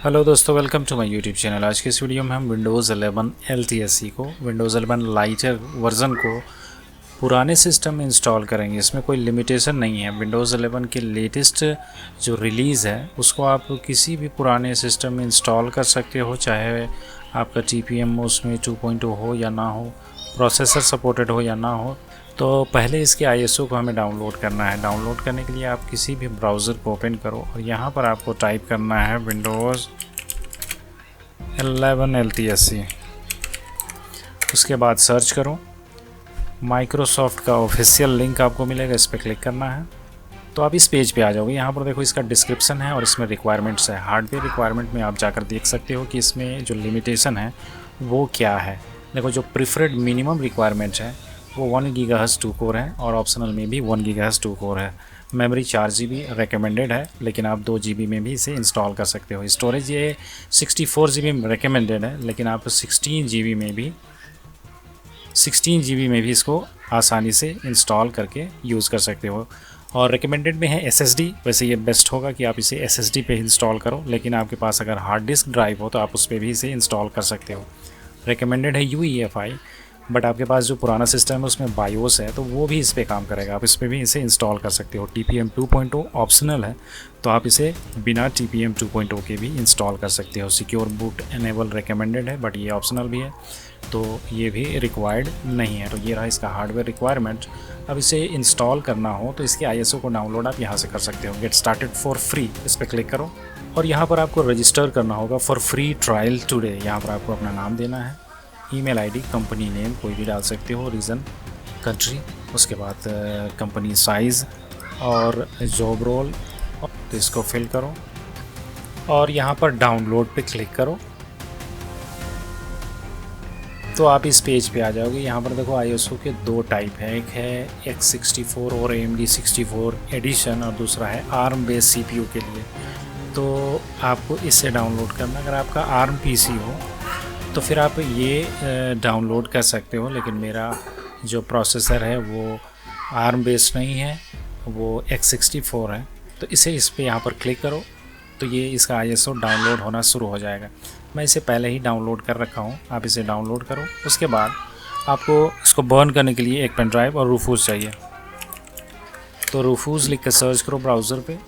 Hello दोस्तों, welcome to my YouTube channel. आज के इस वीडियो में हम विंडोज़ 11 LTSC को, विंडोज़ 11 लाइटर वर्ज़न को पुराने सिस्टम में इंस्टॉल करेंगे। इसमें कोई लिमिटेशन नहीं है। विंडोज़ 11 के लेटेस्ट जो रिलीज़ है उसको आप किसी भी पुराने सिस्टम में इंस्टॉल कर सकते हो, चाहे आपका TPM उसमें 2.0 हो या ना हो, प्रोसेसर सपोर्टेड हो या ना हो। तो पहले इसके ISO को हमें डाउनलोड करना है। डाउनलोड करने के लिए आप किसी भी ब्राउज़र को ओपन करो और यहाँ पर आपको टाइप करना है विंडोज़ 11 LTSC। उसके बाद सर्च करो, माइक्रोसॉफ्ट का ऑफिशियल लिंक आपको मिलेगा, इस पर क्लिक करना है तो आप इस पेज पे आ जाओगे। यहाँ पर देखो इसका डिस्क्रिप्शन है और इसमें रिक्वायरमेंट्स है। हार्डवेयर रिक्वायरमेंट में आप जाकर देख सकते हो कि इसमें जो लिमिटेशन है वो क्या है। देखो, जो प्रिफर्ड मिनिमम रिक्वायरमेंट है वो 1 GHz 2 कोर है और ऑप्शनल में भी 1 GHz 2 कोर है। मेमोरी 4 GB रिकमेंडेड है, लेकिन आप 2 GB में भी इसे इंस्टॉल कर सकते हो। स्टोरेज ये 64 GB रिकमेंडेड है, लेकिन आप 16 GB में भी इसको आसानी से इंस्टॉल करके यूज़ कर सकते हो। और रिकमेंडेड में है SSD। वैसे ये बेस्ट होगा कि आप इसे SSD पे इंस्टॉल करो, लेकिन आपके पास अगर हार्ड डिस्क ड्राइव हो तो आप उस पर भी इसे इंस्टॉल कर सकते हो। रिकमेंडेड है UEFI, बट आपके पास जो पुराना सिस्टम है उसमें बायोस है तो वो भी इस पर काम करेगा, आप इस पर भी इसे इंस्टॉल कर सकते हो। TPM 2.0 ऑप्शनल है, तो आप इसे बिना TPM 2.0 के भी इंस्टॉल कर सकते हो। सिक्योर बूट एनेबल रिकमेंडेड है, बट ये ऑप्शनल भी है, तो ये भी रिक्वायर्ड नहीं है। तो ये रहा इसका हार्डवेयर रिक्वायरमेंट। अब इसे इंस्टॉल करना हो तो इसके ISO को डाउनलोड आप यहाँ से कर सकते हो। गेट स्टार्टेड फॉर फ्री, इस पर क्लिक करो और यहाँ पर आपको रजिस्टर करना होगा फॉर फ्री ट्रायल टुडे। यहाँ पर आपको अपना नाम देना है, ईमेल आईडी, कंपनी नेम कोई भी डाल सकते हो, रीज़न, कंट्री, उसके बाद कंपनी साइज़ और जॉब रोल, तो इसको फिल करो और यहाँ पर डाउनलोड पे क्लिक करो तो आप इस पेज पे आ जाओगे। यहाँ पर देखो ISO के 2 टाइप हैं, एक है X64 और AMD 64 एडिशन और दूसरा है ARM बेस्ड CPU के लिए। तो आपको इससे डाउनलोड करना, अगर आपका ARM PC हो तो फिर आप ये डाउनलोड कर सकते हो, लेकिन मेरा जो प्रोसेसर है वो ARM बेस्ड नहीं है, वो X64 है। तो इस पे यहाँ पर क्लिक करो तो ये इसका ISO डाउनलोड होना शुरू हो जाएगा। मैं इसे पहले ही डाउनलोड कर रखा हूँ, आप इसे डाउनलोड करो। उसके बाद आपको इसको बर्न करने के लिए एक पेन ड्राइव और रूफूस चाहिए, तो रूफूस लिख कर सर्च करो ब्राउज़र पे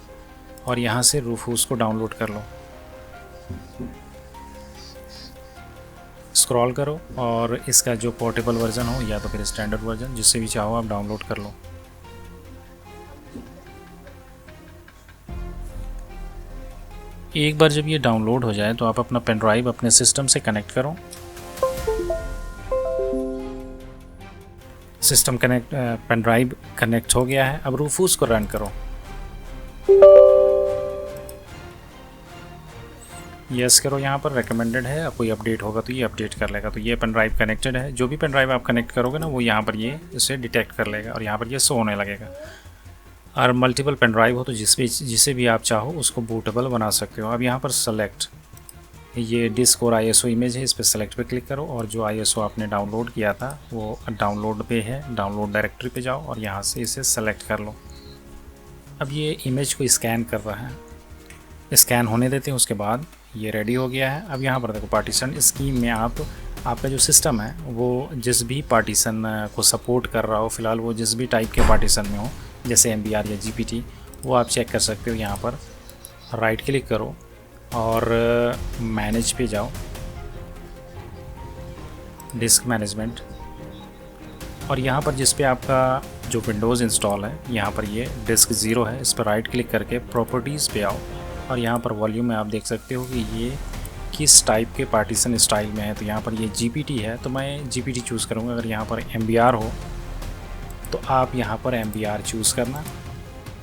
और यहाँ से रूफूस को डाउनलोड कर लो। स्क्रॉल करो और इसका जो पोर्टेबल वर्जन हो या तो फिर स्टैंडर्ड वर्जन, जिससे भी चाहो आप डाउनलोड कर लो। एक बार जब ये डाउनलोड हो जाए तो आप अपना पेन ड्राइव अपने सिस्टम से कनेक्ट करो। System connect, pen drive connect हो गया है। अब रूफूस को रन करो। यस करो, यहाँ पर रिकमेंडेड है, कोई अपडेट होगा तो ये अपडेट कर लेगा। तो ये पेन ड्राइव कनेक्टेड है। जो भी पेन ड्राइव आप कनेक्ट करोगे ना वो यहाँ पर ये इसे डिटेक्ट कर लेगा और यहाँ पर ये शो होने लगेगा। और मल्टीपल पेन ड्राइव हो तो जिसे भी आप चाहो उसको बूटेबल बना सकते हो। अब यहाँ पर सेलेक्ट, ये डिस्क और ISO इमेज है, इस पर सेलेक्ट पे क्लिक करो और जो ISO आपने डाउनलोड किया था वो डाउनलोड पे है। डाउनलोड डायरेक्टरी पे जाओ और यहाँ से इसे सेलेक्ट कर लो। अब ये इमेज को स्कैन कर रहा है, स्कैन होने देते हैं। उसके बाद ये रेडी हो गया है। अब यहाँ पर देखो पार्टीशन स्कीम में आपका जो सिस्टम है वो जिस भी पार्टीशन को सपोर्ट कर रहा हो, फ़िलहाल वो जिस भी टाइप के पार्टीशन में हो, जैसे MBR या GPT, वो आप चेक कर सकते हो। यहाँ पर राइट क्लिक करो और मैनेज पे जाओ, डिस्क मैनेजमेंट, और यहाँ पर जिस पे आपका जो विंडोज़ इंस्टॉल है यहाँ पर ये डिस्क 0 है, इस पर राइट क्लिक करके प्रॉपर्टीज़ पे आओ और यहाँ पर वॉल्यूम में आप देख सकते हो कि ये किस टाइप के पार्टीशन स्टाइल में है। तो यहाँ पर ये GPT है तो मैं GPT चूज़ करूँगा। अगर यहाँ पर MBR हो तो आप यहाँ पर MBR चूज़ करना,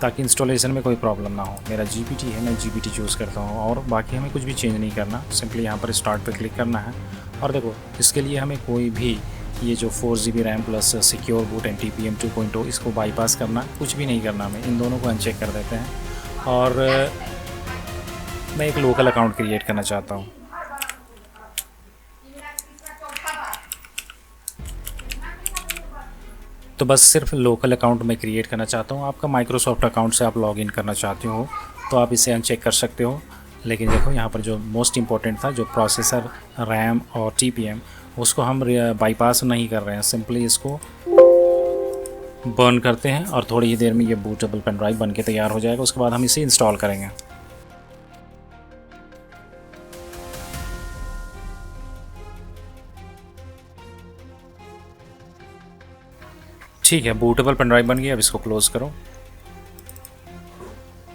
ताकि इंस्टॉलेशन में कोई प्रॉब्लम ना हो। मेरा GPT है, मैं GPT चूज़ करता हूँ और बाकी हमें कुछ भी चेंज नहीं करना। सिंपली यहाँ पर स्टार्ट पे क्लिक करना है और देखो इसके लिए हमें कोई भी ये जो 4 GB RAM plus secure boot and TPM 2.0 इसको बाईपास करना कुछ भी नहीं करना। हमें इन दोनों को अनचेक कर देते हैं और मैं एक लोकल अकाउंट क्रिएट करना चाहता हूँ। तो बस सिर्फ लोकल अकाउंट में क्रिएट करना चाहता हूँ। आपका माइक्रोसॉफ्ट अकाउंट से आप लॉगिन करना चाहते हो तो आप इसे अनचेक कर सकते हो। लेकिन देखो यहाँ पर जो मोस्ट इम्पोर्टेंट था, जो प्रोसेसर, रैम और TPM, उसको हम बाईपास नहीं कर रहे हैं, सिंपली इसको बर्न करते हैं और थोड़ी ही देर में ये बूटेबल पेन ड्राइव बन के तैयार हो जाएगा। उसके बाद हम इसे इंस्टॉल करेंगे। ठीक है, बूटेबल पेन ड्राइव बन गई। अब इसको क्लोज़ करो।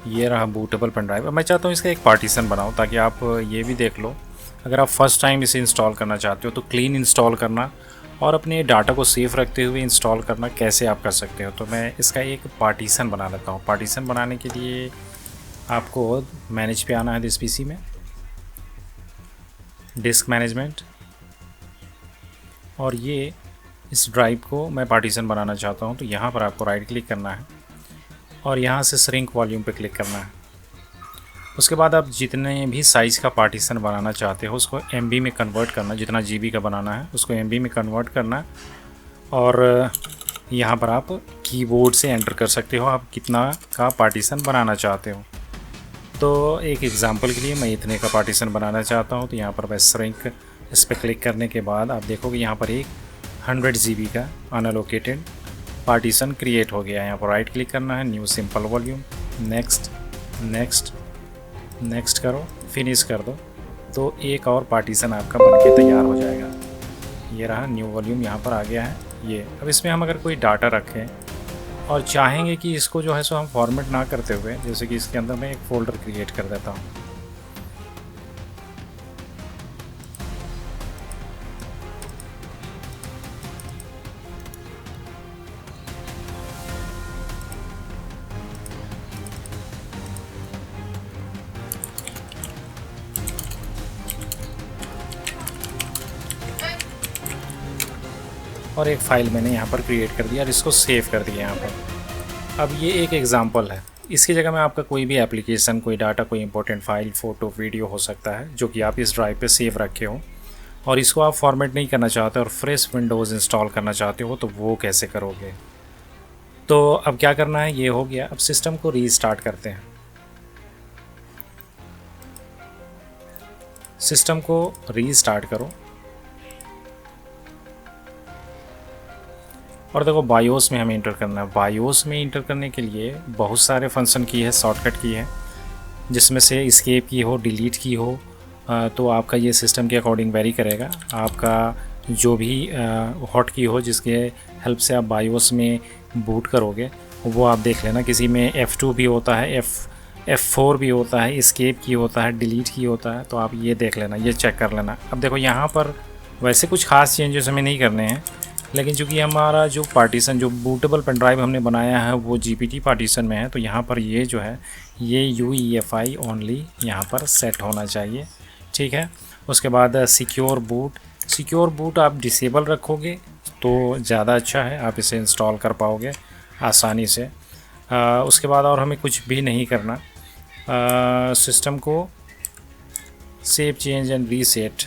ये रहा बूटेबल पेन ड्राइव। अब मैं चाहता हूँ इसका एक पार्टीशन बनाऊँ ताकि आप ये भी देख लो, अगर आप फर्स्ट टाइम इसे इंस्टॉल करना चाहते हो तो क्लीन इंस्टॉल करना और अपने डाटा को सेफ रखते हुए इंस्टॉल करना कैसे आप कर सकते हो। तो मैं इसका एक पार्टीशन बना लेता हूँ। पार्टीशन बनाने के लिए आपको मैनेज पे आना है दिस PC में, डिस्क मैनेजमेंट, और ये इस ड्राइव को मैं पार्टीशन बनाना चाहता हूँ। तो यहाँ पर आपको राइट क्लिक करना है और यहाँ से श्रिंक वॉल्यूम पे क्लिक करना है। उसके बाद आप जितने भी साइज़ का पार्टीशन बनाना चाहते हो उसको MB में कन्वर्ट करना, जितना GB का बनाना है उसको MB में कन्वर्ट करना, और यहाँ पर आप कीबोर्ड से एंटर कर सकते हो आप कितना का पार्टीशन बनाना चाहते हो। तो एक एग्ज़ाम्पल के लिए मैं इतने का पार्टीशन बनाना चाहता हूँ, तो यहाँ पर मैं श्रिंक इस पर क्लिक करने के बाद आप देखोगे यहाँ पर एक 100 GB का अनअलोकेटेड पार्टीशन क्रिएट हो गया है। यहाँ पर राइट क्लिक करना है, new simple volume, next next next करो, फिनिश कर दो, तो एक और पार्टीशन आपका बनके तैयार हो जाएगा। ये रहा न्यू वॉल्यूम यहाँ पर आ गया है ये। अब इसमें हम अगर कोई डाटा रखें और चाहेंगे कि इसको जो है सो हम फॉर्मेट ना करते हुए, जैसे कि इसके अंदर मैं एक फ़ोल्डर क्रिएट कर देता हूँ। और एक फ़ाइल मैंने यहाँ पर क्रिएट कर दिया और इसको सेव कर दिया यहाँ पर। अब ये एक एग्ज़ाम्पल है, इसकी जगह में आपका कोई भी एप्लीकेशन, कोई डाटा, कोई इंपॉर्टेंट फाइल, फ़ोटो, वीडियो हो सकता है जो कि आप इस ड्राइव पे सेव रखे हो और इसको आप फॉर्मेट नहीं करना चाहते और फ्रेश विंडोज़ इंस्टॉल करना चाहते हो, तो वो कैसे करोगे। तो अब क्या करना है, ये हो गया। अब सिस्टम को रीस्टार्ट करते हैं। सिस्टम को रीस्टार्ट करो और देखो बायोस में हमें इंटर करना है। बायोस में इंटर करने के लिए बहुत सारे फंक्शन की है, शॉर्टकट की है, जिसमें से एस्केप की हो, डिलीट की हो, तो आपका ये सिस्टम के अकॉर्डिंग वेरी करेगा। आपका जो भी हॉट की हो जिसके हेल्प से आप बायोस में बूट करोगे वो आप देख लेना। किसी में F2 भी होता है, F4 भी होता है, एस्केप की होता है, डिलीट की होता है, तो आप ये देख लेना, ये चेक कर लेना। अब देखो यहाँ पर वैसे कुछ खास चेंजेस हमें नहीं करने हैं, लेकिन चूँकि हमारा जो पार्टीशन, जो बूटेबल पेन ड्राइव हमने बनाया है वो GPT पार्टीशन में है, तो यहाँ पर ये जो है ये UEFI ओनली यहाँ पर सेट होना चाहिए। ठीक है। उसके बाद सिक्योर बूट आप डिसेबल रखोगे तो ज़्यादा अच्छा है, आप इसे इंस्टॉल कर पाओगे आसानी से। उसके बाद और हमें कुछ भी नहीं करना, सिस्टम को save, change and reset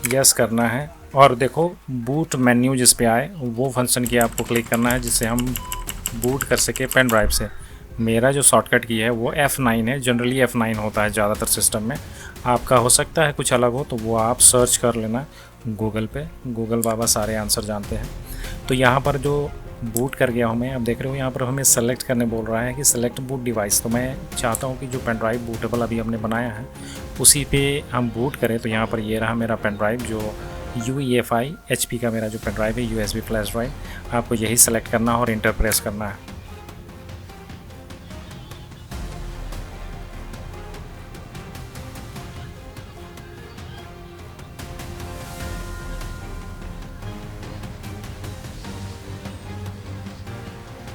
yes करना है। और देखो बूट मेन्यू जिस पे आए वो फंक्शन की आपको क्लिक करना है जिससे हम बूट कर सके पेन ड्राइव से। मेरा जो शॉर्टकट की है वो F9 है, जनरली F9 होता है ज़्यादातर सिस्टम में। आपका हो सकता है कुछ अलग हो, तो वो आप सर्च कर लेना गूगल पे, गूगल बाबा सारे आंसर जानते हैं। तो यहाँ पर जो बूट कर गया हूँ मैं, अब देख रहे हो यहाँ पर हमें सेलेक्ट करने बोल रहा है कि सेलेक्ट बूट डिवाइस। तो मैं चाहता हूँ कि जो पेन ड्राइव बूटेबल अभी हमने बनाया है उसी पे हम बूट करें। तो यहाँ पर ये रहा मेरा पेन ड्राइव, जो UEFI HP का मेरा जो पेन ड्राइव है, USB फ्लैश ड्राइव। आपको यही सेलेक्ट करना और इंटर प्रेस करना है।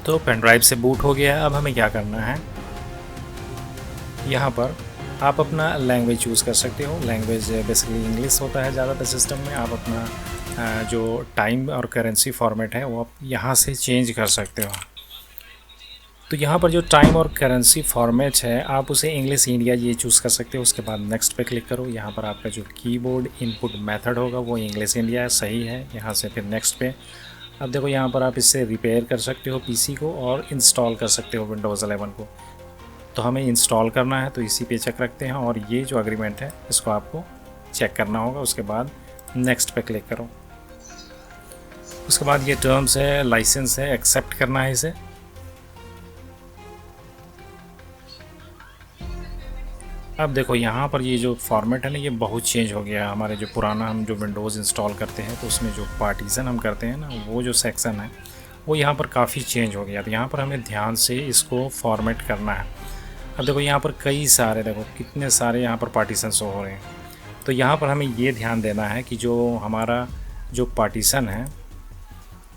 तो पेन ड्राइव से बूट हो गया। अब हमें क्या करना है, यहाँ पर आप अपना लैंग्वेज चूज़ कर सकते हो। लैंग्वेज बेसिकली इंग्लिश होता है ज़्यादातर सिस्टम में। आप अपना जो टाइम और करेंसी फॉर्मेट है वो आप यहाँ से चेंज कर सकते हो। तो यहाँ पर जो टाइम और करेंसी फॉर्मेट है आप उसे इंग्लिश इंडिया ये चूज़ कर सकते हो। उसके बाद नेक्स्ट पे क्लिक करो। यहाँ पर आपका जो कीबोर्ड इनपुट मेथड होगा वो इंग्लिश इंडिया है, सही है। यहाँ से फिर नेक्स्ट पे। अब देखो यहाँ पर आप इससे रिपेयर कर सकते हो PC को और इंस्टॉल कर सकते हो Windows 11 को। तो हमें इंस्टॉल करना है, तो इसी पे चेक रखते हैं और ये जो एग्रीमेंट है इसको आपको चेक करना होगा। उसके बाद नेक्स्ट पे क्लिक करो। उसके बाद ये टर्म्स है, लाइसेंस है, एक्सेप्ट करना है इसे। अब देखो यहाँ पर ये जो फॉर्मेट है ना, ये बहुत चेंज हो गया है। हमारे जो पुराना हम जो विंडोज़ इंस्टॉल करते हैं तो उसमें जो पार्टीशन हम करते हैं ना, वो जो सेक्शन है वो यहाँ पर काफ़ी चेंज हो गया। तो यहाँ पर हमें ध्यान से इसको फॉर्मेट करना है। अब देखो यहाँ पर कई सारे, देखो कितने सारे यहाँ पर पार्टीशन शो हो रहे हैं। तो यहाँ पर हमें ये ध्यान देना है कि जो हमारा जो पार्टीशन है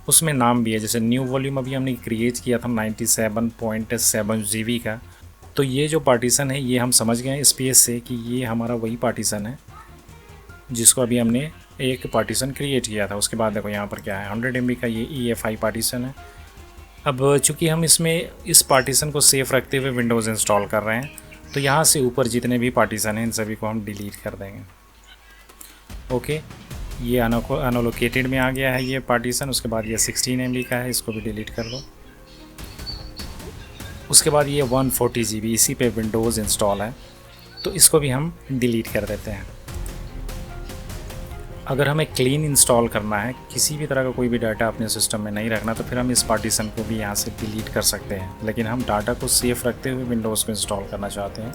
उसमें नाम भी है। जैसे न्यू वॉल्यूम अभी हमने क्रिएट किया था 97.7 GB का, तो ये जो पार्टीशन है ये हम समझ गए हैं स्पेस से कि ये हमारा वही पार्टीशन है जिसको अभी हमने एक पार्टीशन क्रिएट किया था। उसके बाद देखो यहाँ पर क्या है, 100 MB का ये EFI पार्टीशन है। अब चूँकि हम इसमें इस पार्टीशन को सेफ रखते हुए विंडोज़ इंस्टॉल कर रहे हैं, तो यहाँ से ऊपर जितने भी पार्टीशन हैं इन सभी को हम डिलीट कर देंगे। ओके, ये अनलोकेटेड में आ गया है ये पार्टीशन। उसके बाद ये 16 MB का है, इसको भी डिलीट कर दो। उसके बाद ये 140 GB इसी पे विंडोज़ इंस्टॉल है, तो इसको भी हम डिलीट कर देते हैं। अगर हमें क्लीन इंस्टॉल करना है, किसी भी तरह का कोई भी डाटा अपने सिस्टम में नहीं रखना, तो फिर हम इस पार्टीशन को भी यहाँ से डिलीट कर सकते हैं। लेकिन हम डाटा को सेफ रखते हुए विंडोज़ को इंस्टॉल करना चाहते हैं,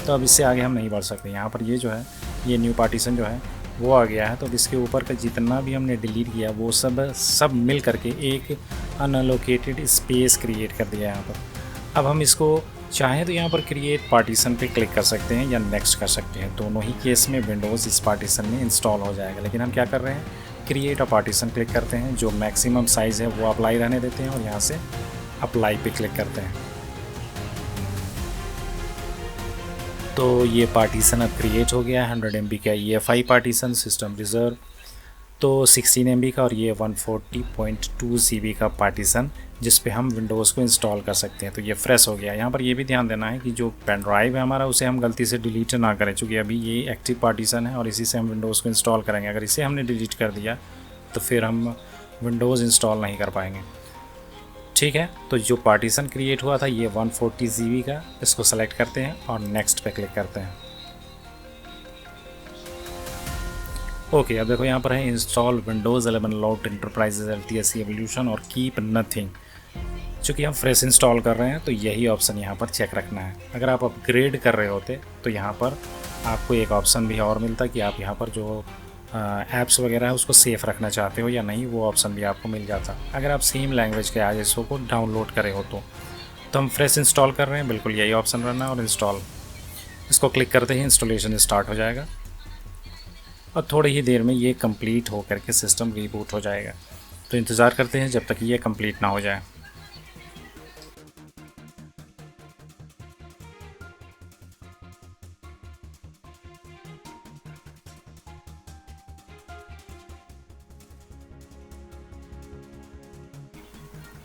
तो अब इससे आगे हम नहीं बढ़ सकते। यहाँ पर ये जो है, ये न्यू पार्टीशन जो है वो आ गया है। तो इसके ऊपर का जितना भी हमने डिलीट किया वो सब मिल करके एक अनलोकेटेड स्पेस क्रिएट कर दिया है यहाँ पर। अब हम इसको चाहें तो यहाँ पर क्रिएट पार्टीशन पे क्लिक कर सकते हैं या नेक्स्ट कर सकते हैं। दोनों ही केस में विंडोज़ इस पार्टीशन में इंस्टॉल हो जाएगा। लेकिन हम क्या कर रहे हैं, क्रिएट अ पार्टीशन क्लिक करते हैं, जो मैक्सिमम साइज़ है वो अप्लाई रहने देते हैं और यहाँ से अप्लाई पे क्लिक करते हैं। तो ये पार्टीशन अब क्रिएट हो गया। 100 MB का EFI पार्टीशन, सिस्टम रिज़र्व, तो 16 MB का, और ये 140.2 GB का पार्टीशन जिस पे हम विंडोज़ को इंस्टॉल कर सकते हैं। तो ये फ्रेश हो गया। यहाँ पर ये भी ध्यान देना है कि जो पेन ड्राइव है हमारा उसे हम गलती से डिलीट ना करें, क्योंकि अभी ये एक्टिव पार्टीशन है और इसी से हम विंडोज़ को इंस्टॉल करेंगे। अगर इसे हमने डिलीट कर दिया तो फिर हम विंडोज़ इंस्टॉल नहीं कर पाएंगे। ठीक है, तो जो पार्टीशन क्रिएट हुआ था ये 140 GB का, इसको सेलेक्ट करते हैं और नेक्स्ट पे क्लिक करते हैं। ओके, अब देखो यहाँ पर है install Windows 11 lot enterprises LTSC evolution और कीप नथिंग। चूँकि हम फ्रेश इंस्टॉल कर रहे हैं तो यही ऑप्शन यहाँ पर चेक रखना है। अगर आप अपग्रेड कर रहे होते तो यहाँ पर आपको एक ऑप्शन भी और मिलता कि आप यहाँ पर जो ऐप्स वगैरह है उसको सेफ़ रखना चाहते हो या नहीं, वो ऑप्शन भी आपको मिल जाता अगर आप सेम लैंग्वेज के ISO को डाउनलोड करे हो। तो हम फ्रेश इंस्टॉल कर रहे हैं, बिल्कुल यही ऑप्शन रहना और इंस्टॉल, इसको क्लिक करते ही इंस्टॉलेशन स्टार्ट हो जाएगा और थोड़ी ही देर में ये कंप्लीट हो करके सिस्टम रीबूट हो जाएगा। तो इंतज़ार करते हैं जब तक ये कंप्लीट ना हो जाए।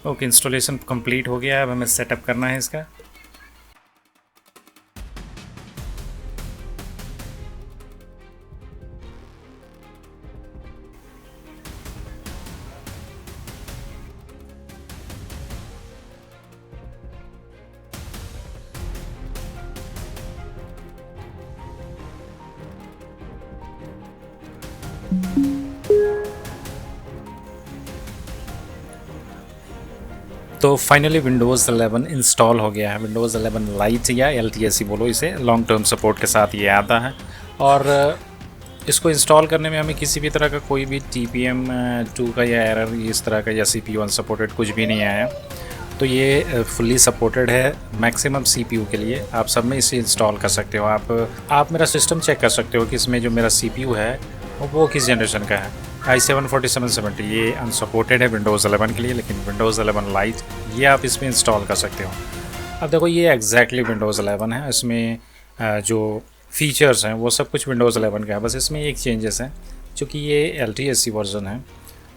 ओके, इंस्टॉलेशन कंप्लीट हो गया है। अब हमें सेटअप करना है इसका। तो फाइनली विंडोज़ 11 इंस्टॉल हो गया है। विंडोज़ 11 लाइट या LTSC बोलो इसे, लॉन्ग टर्म सपोर्ट के साथ ये आता है। और इसको इंस्टॉल करने में हमें किसी भी तरह का कोई भी TPM2 का या एरर इस तरह का या CPU अनसपोर्टेड कुछ भी नहीं आया। तो ये फुल्ली सपोर्टेड है मैक्सिमम CPU के लिए। आप सब में इसे इंस्टॉल कर सकते हो। आप मेरा सिस्टम चेक कर सकते हो कि इसमें जो मेरा CPU है वो किस जनरेशन का है। i7 4770 ये अनसपोर्टेड है विंडोज़ 11 के लिए, लेकिन विंडोज़ 11 लाइट ये आप इसमें इंस्टॉल कर सकते हो। अब देखो ये एग्जैक्टली विंडोज़ 11 है। इसमें जो फीचर्स हैं वो सब कुछ विंडोज़ 11 का है, बस इसमें एक चेंजेस है। चूँकि ये LTSC वर्जन है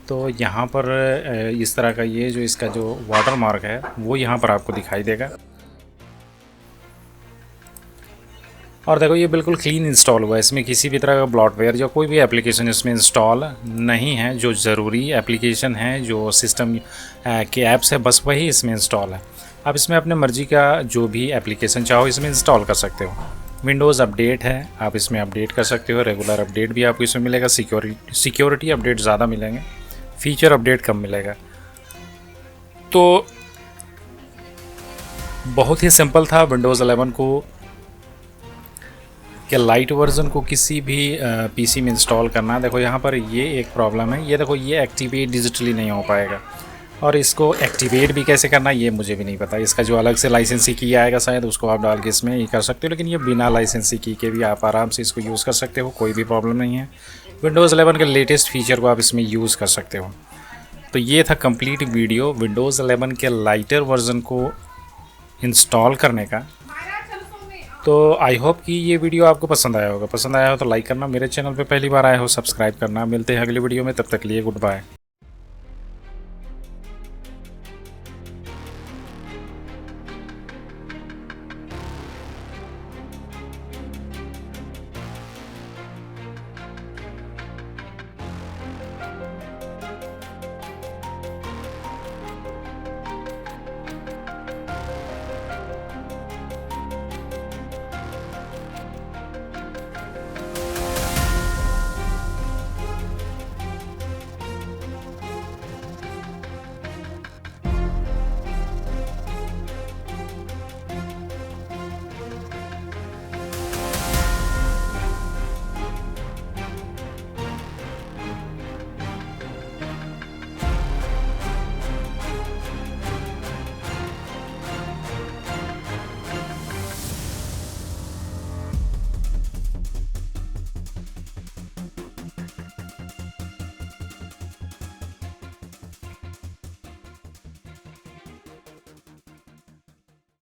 तो यहाँ पर इस तरह का ये जो इसका जो वाटर मार्क है वो यहाँ पर आपको दिखाई देगा। और देखो ये बिल्कुल क्लीन इंस्टॉल हुआ है। इसमें किसी भी तरह का ब्लॉटवेयर या कोई भी एप्लीकेशन इसमें इंस्टॉल नहीं है। जो ज़रूरी एप्लीकेशन है, जो सिस्टम के ऐप्स है, बस वही इसमें इंस्टॉल है। आप इसमें अपने मर्ज़ी का जो भी एप्लीकेशन चाहो इसमें इंस्टॉल कर सकते हो। विंडोज़ अपडेट है, आप इसमें अपडेट कर सकते हो। रेगुलर अपडेट भी आपको इसमें मिलेगा। सिक्योरिटी अपडेट ज़्यादा मिलेंगे, फीचर अपडेट कम मिलेगा। तो बहुत ही सिंपल था विंडोज़ 11 को कि लाइट वर्जन को किसी भी पीसी में इंस्टॉल करना। देखो यहाँ पर ये एक प्रॉब्लम है, ये देखो ये एक्टिवेट डिजिटली नहीं हो पाएगा, और इसको एक्टिवेट भी कैसे करना ये मुझे भी नहीं पता। इसका जो अलग से लाइसेंसी की आएगा शायद, उसको आप डाल के इसमें ये कर सकते हो, लेकिन ये बिना लाइसेंसी की के भी आप आराम से इसको यूज़ कर सकते हो, कोई भी प्रॉब्लम नहीं है। विंडोज़ 11 के लेटेस्ट फीचर को आप इसमें यूज़ कर सकते हो। तो ये था कंप्लीट वीडियो विंडोज़ 11 के लाइटर वर्जन को इंस्टॉल करने का। तो आई होप कि ये वीडियो आपको पसंद आया होगा। पसंद आया हो तो लाइक करना, मेरे चैनल पे पहली बार आए हो सब्सक्राइब करना। मिलते हैं अगली वीडियो में, तब तक के लिए गुड बाय।